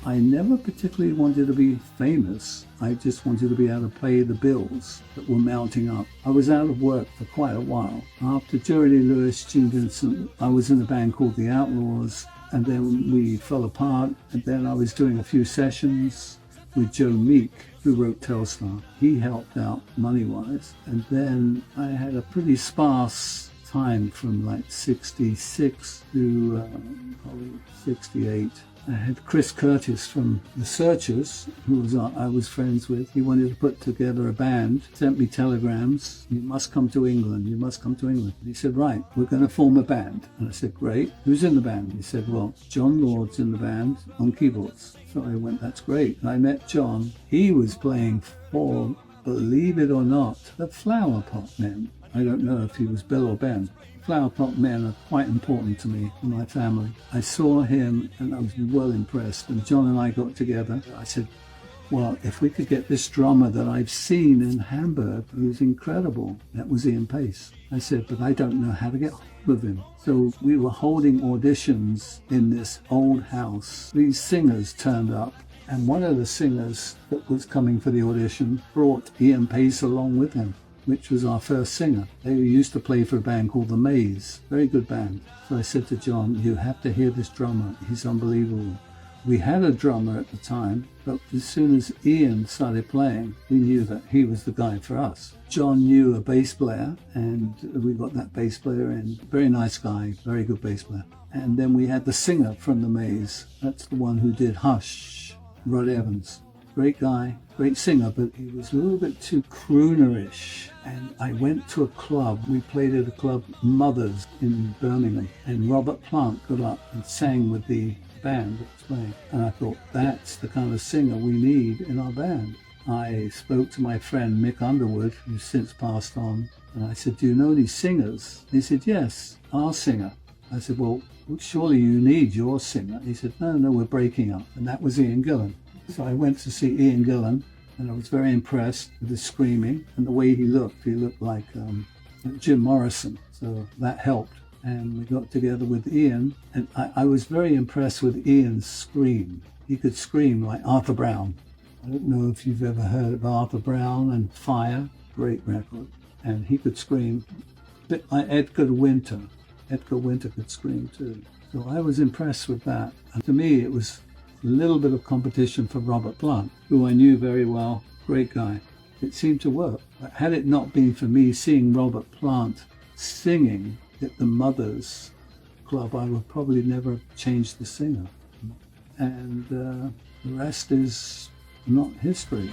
I never particularly wanted to be famous. I just wanted to be able to pay the bills that were mounting up. I was out of work for quite a while. After Jerry Lee Lewis, Gene Vincent, I was in a band called The Outlaws, and then we fell apart, and then I was doing a few sessions with Joe Meek, who wrote Telstar. He helped out money-wise, and then I had a pretty sparse time from like 66 to probably 68. I had Chris Curtis from The Searchers, who I was friends with. He wanted to put together a band, sent me telegrams. You must come to England, you must come to England. And he said, right, we're going to form a band. And I said, great. Who's in the band? He said, well, Jon Lord's in the band on keyboards. So I went, that's great. And I met John. He was playing for, believe it or not, the Flower Pot Men. I don't know if he was Bill or Ben. Flower Pot Men are quite important to me and my family. I saw him and I was well impressed. And John and I got together. I said, well, if we could get this drummer that I've seen in Hamburg, who's incredible, that was Ian Pace. I said, but I don't know how to get hold of him. So we were holding auditions in this old house. These singers turned up. And one of the singers that was coming for the audition brought Ian Pace along with him, which was our first singer. They used to play for a band called The Maze, very good band. So I said to John, you have to hear this drummer, he's unbelievable. We had a drummer at the time, but as soon as Ian started playing, we knew that he was the guy for us. John knew a bass player, and we got that bass player in. Very nice guy, very good bass player. And then we had the singer from The Maze. That's the one who did Hush, Rod Evans. Great guy, great singer, but he was a little bit too croonerish. And I went to a club. We played at a club, Mothers, in Birmingham. And Robert Plant got up and sang with the band that was playing. And I thought, that's the kind of singer we need in our band. I spoke to my friend Mick Underwood, who's since passed on. And I said, do you know any singers? He said, yes, our singer. I said, well, surely you need your singer. He said, no, we're breaking up. And that was Ian Gillan. So I went to see Ian Gillan, and I was very impressed with his screaming and the way he looked. He looked like Jim Morrison, so that helped. And we got together with Ian, and I was very impressed with Ian's scream. He could scream like Arthur Brown. I don't know if you've ever heard of Arthur Brown and Fire, great record. And he could scream a bit like Edgar Winter. Edgar Winter could scream too. So I was impressed with that. And to me, it was a little bit of competition for Robert Plant, who I knew very well, great guy. It seemed to work. But had it not been for me seeing Robert Plant singing at the Mothers Club, I would probably never have changed the singer. And the rest is not history.